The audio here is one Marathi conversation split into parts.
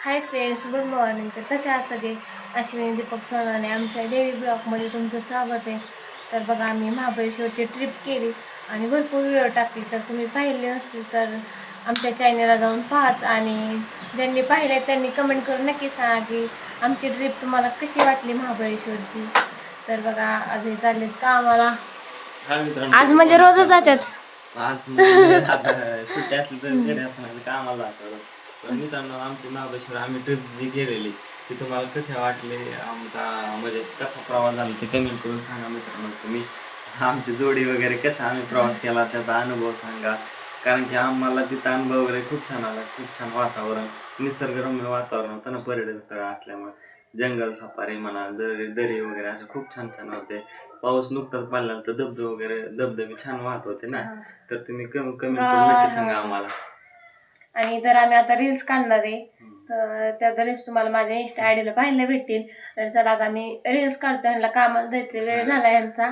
Hi friends, good morning. तर कसे आहात सगळे? अश्विनी दीपक सोनाने आमच्या डेली ब्लॉगमध्ये तुमचं स्वागत आहे. तर बघा, आम्ही महाबळेश्वरची ट्रिप केली आणि भरपूर व्हिडिओ टाकली. तर तुम्ही पाहिले असतील तर आमच्या चॅनलला जाऊन पाहाच, आणि ज्यांनी पाहिले त्यांनी कमेंट करून नक्की सांगा की आमची ट्रिप तुम्हाला कशी वाटली महाबळेश्वरची. तर बघा, आज हे चाललेत का आम्हाला आज म्हणजे रोजच जातात. आज म्हणजे आता सुट्टी असली तर घरी असताना कामाला जातो. पण मित्रांनो, आमची महाबळेश्वर आम्ही ट्रिप जी केलेली ती तुम्हाला कसे वाटले, आमचा म्हणजे कसा प्रवास झाला ते कमेंट करून सांगा मित्रांनो. तुम्ही आमची जोडी वगैरे कसा आम्ही प्रवास केला त्याचा अनुभव सांगा. कारण की आम्हाला तिथं अनुभव वगैरे खूप छान आला. खूप छान वातावरण, निसर्गरम्य वातावरण होतं ना, पर्यटन स्थळ असल्यामुळे. जंगल सफारी म्हणा, दरी वगैरे असे खूप छान छान होते. पाऊस नुकताच पडला तर धबधबे छान वाहत होते ना. तर तुम्ही कमेंट करून नक्की सांगा आम्हाला. आणि तर आम्ही आता रील्स काढणार आहे, तर त्या रील्स तुम्हाला माझ्या इंस्टा आयडीला पाहायला भेटतील. तर चला आता आम्ही रील्स काढतो. ह्यांना कामाला जायचं वेळ झाला यांचा,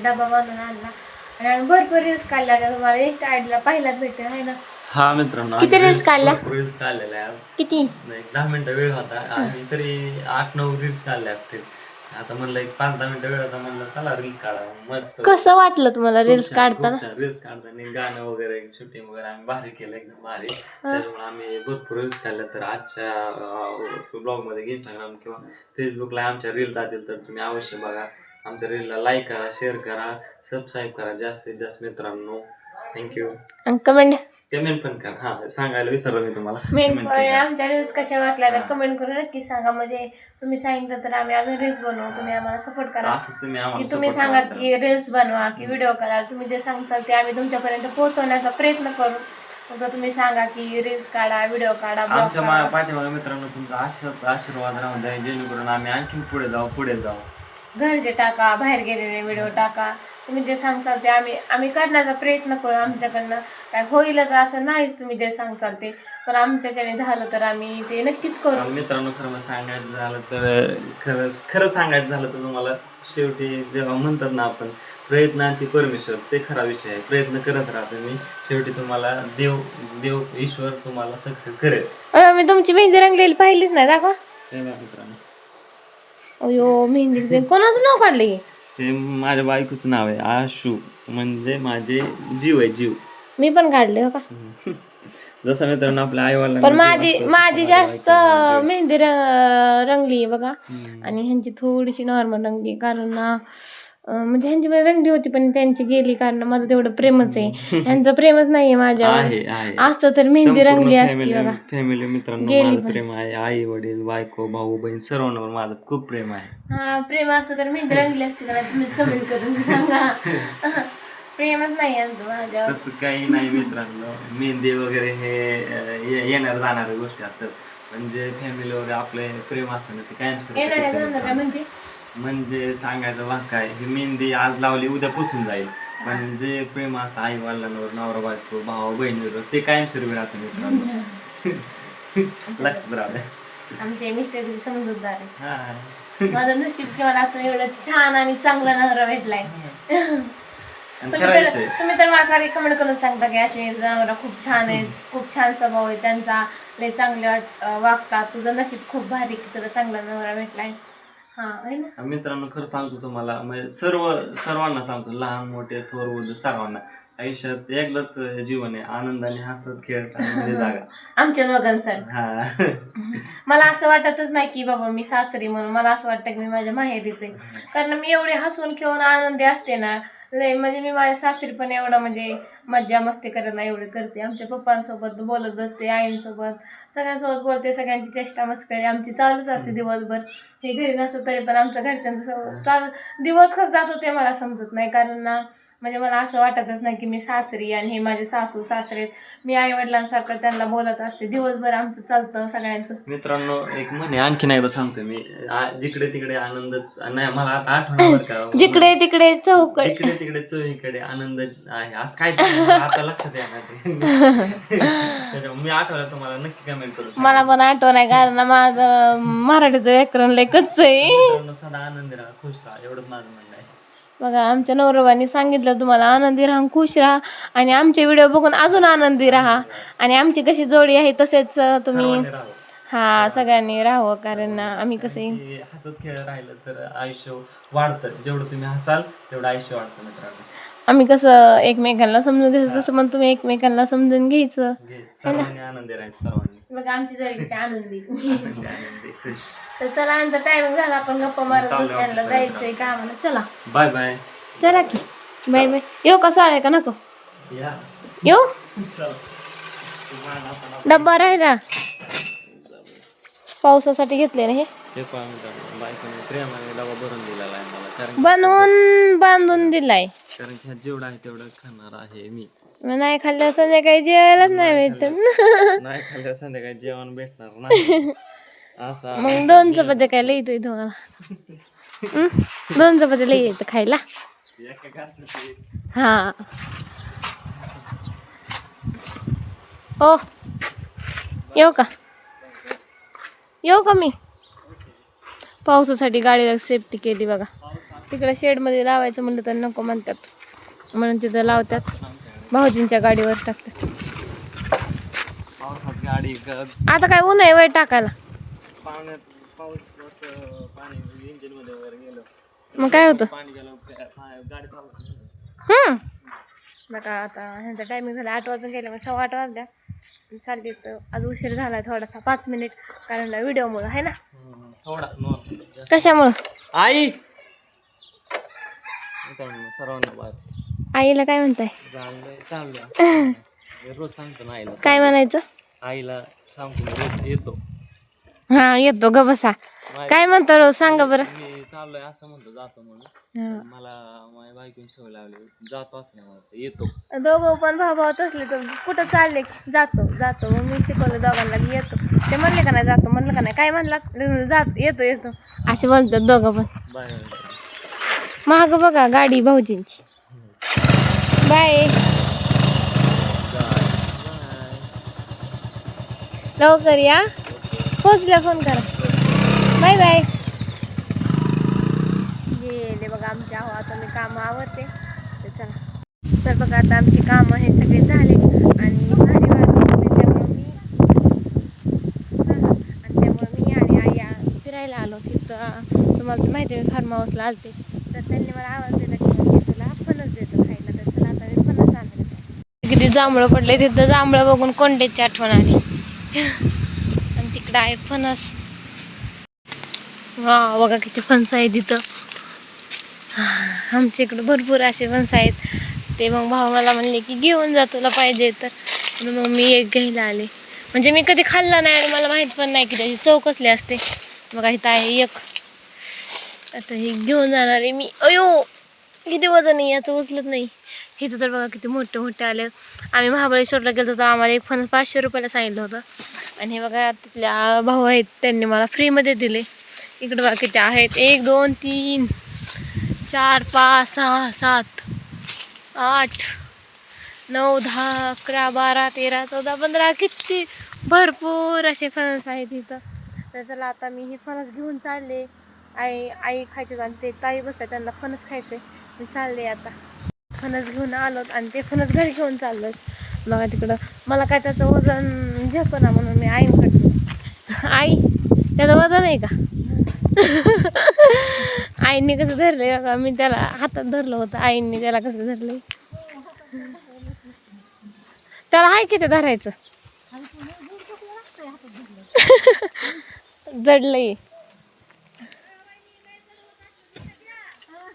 डबा बांधून आणला आणि आम्ही भरपूर रील्स काढल्या. तुम्हाला इंस्टा आयडीला पाहायलाच भेटेल, आहे ना. हा मित्रांनो, किती रील्स काढल्या? रील्स काढलेल्या आज. किती? 10 मिनिटं वेळ होता. आम्ही तरी 8-9 रील्स काढल्या असतील. आता म्हणलं 5-10 मिनिटं वेळ होता, म्हणलं चला रील्स काढा. मस्त. कसं वाटलं तुम्हाला रील्स काढताना? रील्स काढताना गाणं वगैरे शूटिंग वगैरे आम्ही भारी केलं, एकदम भारी. त्याच्यामुळे आम्ही भरपूर रील्स काढल्या. तर आजच्या ब्लॉग मध्ये इंस्टाग्राम किंवा फेसबुकला आमच्या रील जातील, तर तुम्ही अवश्य बघा. आमच्या रीलला लाईक करा, शेअर करा, सबस्क्राईब करा जास्तीत जास्त मित्रांनो. थँक्यू. कमेंट पण करा. हा, सांगायला विसरलो मी तुम्हाला. आमच्या रील्स कशा वाटल्या कमेंट करून नक्की सांगा. म्हणजे तुम्ही सांगितलं तर आम्ही अजून रील्स बनवू. तुम्ही आम्हाला सपोर्ट करा. तुम्ही सांगा की रील्स बनवा की व्हिडिओ करा. तुम्ही जे सांगताल ते आम्ही तुमच्यापर्यंत पोहोचवण्याचा प्रयत्न करू. फक्त तुम्ही सांगा की रील्स काढा, व्हिडिओ काढा. आमच्या पाठीमागे मित्रांनो तुमचा अशाच आशीर्वाद राहून द्या, जेणेकरून आम्ही आणखी पुढे जाऊ. घरचे टाका, बाहेर गेलेले व्हिडिओ टाका. तुम्ही जे सांगताल ते आम्ही करण्याचा प्रयत्न करू. आमच्याकडनं काय होईलच असं नाहीच, तुम्ही जे सांगताल ते. पण आमच्याच्याने झालं तर आम्ही ते नक्कीच करू. मित्रांनो, खरं सांगायचं झालं तर खरं सांगायचं झालं तर तुम्हाला शेवटी जेव्हा म्हणतात ना आपण प्रयत्न आणि परमेश्वर, ते खरा विषय आहे. प्रयत्न करत राहतो मी, शेवटी तुम्हाला देव ईश्वर तुम्हाला सक्सेस करेल. मी तुमची मेहंदी रंगलेली पाहिलीच नाही, दाखवा. मित्रांनो, अयो, मेहंदी कोणाचं नाव काढले? ते माझ्या बायकोचं नाव आहे आशू, म्हणजे माझे जीव. मी पण काढले हो का. जसं मित्रांनो आपल्या आईवाला, पण माझी जास्त मेहंदी रंगली बघा, आणि ह्यांची थोडीशी नॉर्मल रंगली. कारण म्हणजे ह्यांची रंगली होती पण त्यांची गेली, कारण माझं तेवढं प्रेमच आहे. ह्यांचं प्रेमच नाहीये माझ्यावर. असतं तर मेहंदी रंगली असती बघा. फॅमिली मित्रांनो, माझं प्रेम आहे. आई वडील, बायको, भाऊ बहीण सर्वांवर माझं खूप प्रेम आहे. हा, प्रेम असतं तर मेहंदी रंगली असती का? तुम्ही कमेंट करून सांगा. प्रेमच नाही माझ्यावर. तसं काही नाही मित्रांनो. मेहंदी वगैरे हे येणार जाणाऱ्या गोष्टी असतात. म्हणजे फॅमिली वगैरे आपले प्रेम असतं ना, ते कायम म्हणजे सांगायचं वाक्य आहे, ही मेहंदी आज लावली उद्या पुसून जाईल. पण जे प्रेम असतं आई वडिलांवर, नवरा बायको, भाऊ बहिणीवर, ते कायमस्वरूपी राहतं मित्रांनो. लक्षात राहते. आमचे मिस्टर किती समजूतदार आहे. माझं नशीब की मला असं एवढं छान आणि चांगला नवरा भेटलाय. तुम्ही तर मला सारे कमेंट करून सांगता की अश्विनीचा नवरा खूप छान आहे, खूप छान स्वभाव आहे त्यांचा, लय चांगले वागतात. तुझं नशीब खूप भारी की तुला चांगला नवरा भेटलाय. हा मित्रांनो, खरं सांगतो तुम्हाला, म्हणजे सर्वांना सांगतो, लहान मोठे थोर वृद्ध सर्वांना, आयुष्यात एकदाच जीवन आहे. आनंदाने हसत खेळत जागा आमच्या दोघांसाठी. मला असं वाटतच नाही की बाबा मी सासरी म्हणून. मला असं वाटतं की मी माझ्या माहेरीच आहे. कारण मी एवढे हसून खेळून आनंदी असते ना, लय. म्हणजे मी माझ्या सासरी पण एवढं म्हणजे मज्जा मस्ती करत नाही, एवढे करते. आमच्या पप्पांसोबत बोलत बसते, आईंसोबत, सगळ्यांसोबत बोलते. सगळ्यांची चेष्टा मस्करी आमची चालूच असते दिवसभर. हे घरी नसतं तरी पण आमच्या घरच्यांचं दिवस कसं जातो ते मला समजत नाही. कारण ना, म्हणजे मला असं वाटतच नाही की मी सासरी आणि हे माझे सासू सासरे. मी आई वडिलांसारखं त्यांना बोलत असते दिवसभर. आमचं चालतं सगळ्यांचं. मित्रांनो, एक म्हणे आणखीन एकदा सांगतो मी, जिकडे तिकडे आनंदच नाही. मला आता आठवण का, जिकडे तिकडे चोहीकडे आनंद आहे, असं काय आता लक्षात येणार. मी आठवलं तुम्हाला नक्की कमेंट करू. मला पण आठवण आहे, कारण माझं मराठीचं व्याकरण लय कच्च आहे. सदा आनंदी राहा, खुश राहा, एवढंच माझं म्हणणं आहे. बघा, आमच्या नवरोबांनी सांगितलं तुम्हाला आनंदी राहा, खुश राहा, आणि आमचे व्हिडिओ बघून अजून आनंदी राहा. आणि आमची कशी जोडी आहे तसेच तुम्ही हा सगळ्यांनी राहावं, कारण आम्ही कसं की हसत खेळत राहिलं तर आयुष्य वाढतं. जेवढं तुम्ही हसाल तेवढं आयुष्य वाढतं मित्रांनो. आम्ही कसं एकमेकांना समजून घ्यायचं, तसं पण तुम्ही एकमेकांना समजून घ्यायचं. सर्वांनी आनंदी राहायचं, सर्वांनी बघ आमची जरी आनंदी. आनंदी आनंदी खुश. तर चला, आमचा टायमिंग झाला, आपण गप्पा मारत बसल्याला जायचंय कामाला. चला बाय बाय. चला की बाय बाय. येऊ का साड्या का नको या येऊ? डब्बा राहिला पावसासाठी घेतले ना हे. ते बायकोने प्रेमाने डबा भरून दिलेला आहे मला, कारण बांधून दिलाय. कारण की जेवढं आहे तेवढं खाणार आहे मी. मग नाही खाल्लं संध्याकाळी जेवायलाच नाही भेटत. नाही खाल्लं संध्याकाळी जेवण भेटणार नाही. असा मग 2 चपात्या काय लई येतोय तुम्हाला? 2 चपात्या लई येतं खायला. हा ओ येऊ का मी? पावसासाठी गाडीला सेफ्टी केली बघा. तिकडे शेडमध्ये लावायचं म्हणलं तर नको म्हणतात, म्हणून तिथं लावतात, भाऊजींच्या गाडीवर टाकतात. पावसात गाडी आता काय ऊन आहे वय टाकायला? पावसात पाणी इंजिन मध्ये वगैरे गेलं मग काय होतं? पाणी गेलं गाडी चालू. बघा आता ह्यांचा टायमिंग झाला 8 वाजून गेले, मग 8:15 वाजल्या. चालली तर आज उशीर झाला थोडासा 5 मिनिट, कारण व्हिडिओमुळं आहे ना. थोडा कशामुळं? आई सर्वांना बाय. आईला काय म्हणताय? चाललंय रोज सांगतो ना आईला. काय म्हणायचं? आईला सांगतो रोज येतो. हा येतो ग बसा. काय म्हणतो रोज सांगा बरं. मी चाललोय असं म्हणतो, जातो म्हणून. मला माझ्या बायकोने सवय लावली, जातो असं नाही म्हणत, येतो. दोघं पण भाऊ असले तर कुठं चालले जातो मग मी शिकवलं दोघांना की येतो. ते म्हणले का नाही जातो, म्हणलं का नाही, काय म्हणला येतो असे बोलतात दोघं पण. बाय. महाग बघा गाडी भाऊजींची. बाय. लवकर या, पोचल्या फोन करा. Bye bye. गेले बघा आमची आहो. आता मी कामं आवडते तर चला. तर बघा आता आमची कामं हे सगळे झाले आणि भारी वाटते, त्यामुळे मी आणि आई फिरायला आलो तिथं. तुम्हाला तर माहिती आहे मी फार्म हाऊसला आलते, तर त्यांनी मला आवाज दिला की तुला फणस देतो खायला. तर चला आता मी फणस आणले. किती जांभळं पडले तिथं, जांभळं बघून कोंड्याची आठवण आली. आणि तिकडं आहे फणस. वा बघा किती फणस आहे तिथं. आमच्या इकडं भरपूर असे फणस आहेत. ते मग भाऊ मला म्हणले की घेऊन जा तुला पाहिजे तर, मग मी एक घ्यायला आले. म्हणजे मी कधी खाल्ला नाही आणि मला माहीत पण नाही की त्याची चव कसली असते. मग इथं आहे एक, आता हे घेऊन जाणार आहे मी. अयो किती वजन आहे याचं, उचलत नाही. हिचं तर बघा किती मोठे मोठे आले. आम्ही महाबळेश्वरला गेलो होतो, आम्हाला एक फणस 500 रुपयाला सांगितलं होतं. आणि हे बघा तिथल्या भाऊ आहेत, त्यांनी मला फ्रीमध्ये दिले. इकडं बघा किती आहेत, 1 2 3 4 5 6 7 8 9 10 11 12 13 14 15 किती भरपूर असे फणस आहेत इथं. तर चला आता मी हे फणस घेऊन चालले. आई खायचे आणि ते ताई बसतात, त्यांना फणस खायचे. मी चालले आता फणस घेऊन आलो आणि ते फणस घरी घेऊन चाललो. बघा तिकडं मला काय त्याचं वजन झेपना, म्हणून मी आईकडे. आई त्याचं वजन आहे का? आईने कसं धरलंय बघा, मी त्याला हातात धरलं होतं, आईने त्याला कसं धरलंय. त्याला आहे की ते धरायचं. जडलंय.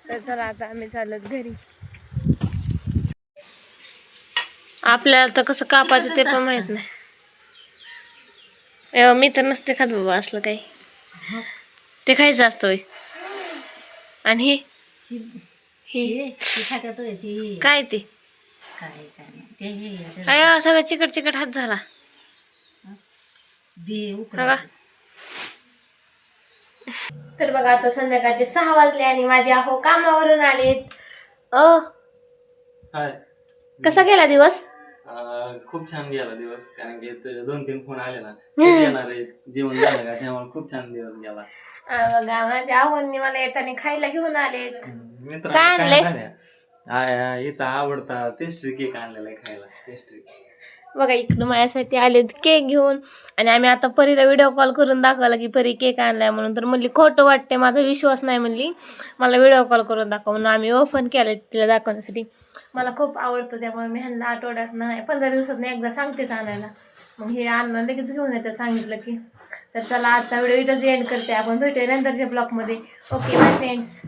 तर चला आता आम्ही चालत घरी. आपल्याला तर कसं कापायचं ते पण माहित नाही. मी तर नसते खात बाबा असलं काही. ते खायचं असतं. आणि हे काय ते काय सगळं चिकट चिकट हात झाला बघा. तर बघा आता संध्याकाळचे 6 वाजले आणि माझे आहो कामावरून आलेत. कसा गेला दिवस? खूप छान गेला दिवस, कारण की तुझे 2-3 फोन आले ना येणार आहे जेवण झालं का, त्यामुळे खूप छान दिवस गेला. बघा माझ्या आहोंनी मला येताना खायला घेऊन आलेत. मित्र काय आणले? हिचा आवडता पेस्ट्री केक आणलेला आहे खायला. पेस्ट्री बघा इकडं माझ्यासाठी आले केक घेऊन. आणि आम्ही आता परीला व्हिडिओ कॉल करून दाखवला की परी केक आणलाय म्हणून. तर म्हणली खोटं वाटते, माझा विश्वास नाही म्हणली, मला व्हिडिओ कॉल करून दाखव. म्हणून आम्ही ओपन केलं तिला दाखवण्यासाठी. मला खूप आवडतं, त्यामुळे मी ह्यांना आठवड्यात नाही 15 दिवसात एकदा सांगतेच आणायला. मग हे आणणं लगेच घेऊन येतं सांगितलं की. तर चला आजचा व्हिडिओ इथंच एंड करते. आपण भेटूया नंतरच्या ब्लॉगमध्ये. Okay bye friends.